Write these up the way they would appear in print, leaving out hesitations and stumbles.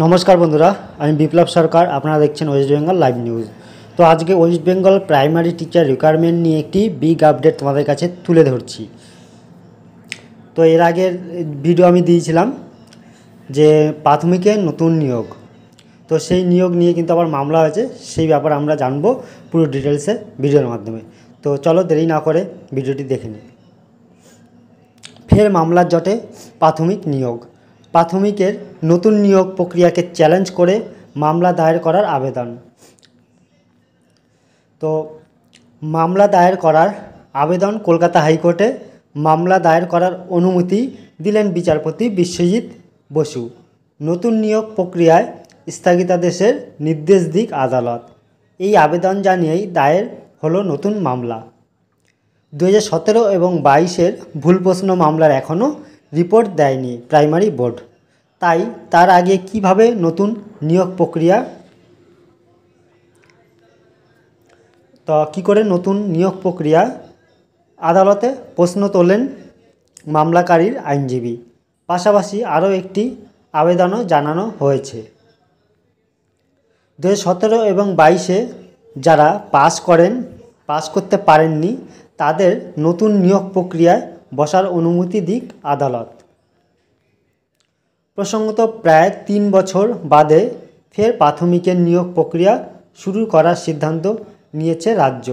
नमस्कार बंधुरा आमी बिप्लव सरकार आपनारा देखছেন ওয়েস্ট বেঙ্গল लाइव নিউজ। तो आज के West Bengal primary teacher requirement নিয়ে একটি बिग আপডেট তোমাদের কাছে তুলে ধরছি। तो এর আগের ভিডিও আমি দিয়েছিলাম যে প্রাথমিকের নতুন নিয়োগ, তো সেই নিয়োগ নিয়ে কিন্তু আবার মামলা হয়েছে, সেই ব্যাপারে আমরা জানবো পুরো ডিটেলসে ভিডিওর মাধ্যমে। তো চলো দেরি না করে ভিডিওটি দেখে নিই। ফের মামলার জটে প্রাথমিক নিয়োগ। প্রাথমিকের নতুন নিয়োগ প্রক্রিয়াকে চ্যালেঞ্জ করে মামলা দায়ের করার আবেদন। তো মামলা দায়ের করার আবেদন কলকাতা হাইকোর্টে মামলা দায়ের করার অনুমতি দিলেন বিচারপতি বিশ্বজিৎ বসু। নতুন নিয়োগ প্রক্রিয়ায় স্থগিতাদেশের নির্দেশ দিক আদালত। এই আবেদন জানিয়েই দায়ের হলো নতুন মামলা। 2017 এবং 22-এর ভুল প্রশ্ন মামলার এখনও রিপোর্ট দেয়নি প্রাইমারি বোর্ড। তাই তার আগে কিভাবে নতুন নিয়োগ প্রক্রিয়া কী করে নতুন নিয়োগ প্রক্রিয়া আদালতে প্রশ্ন তোলেন মামলাকারীর আইনজীবী। পাশাপাশি আরও একটি আবেদনও জানানো হয়েছে। 2017 এবং 22-এ যারা পাস করতে পারেননি তাদের নতুন নিয়োগ প্রক্রিয়ায় বসার অনুমতি দিক আদালত। প্রসঙ্গত প্রায় 3 বছর বাদে ফের প্রাথমিকের নিয়োগ প্রক্রিয়া শুরু করার সিদ্ধান্ত নিয়েছে রাজ্য।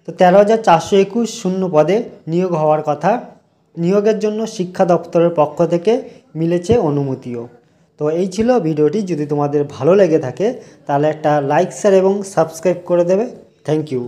তো 13,421 শূন্য পদে নিয়োগ হওয়ার কথা। নিয়োগের জন্য শিক্ষা দপ্তরের পক্ষ থেকে মিলেছে অনুমতিও। তো এই ছিল ভিডিওটি। যদি তোমাদের ভালো লেগে থাকে তাহলে একটা লাইক শেয়ার এবং সাবস্ক্রাইব করে দেবে। Thank you.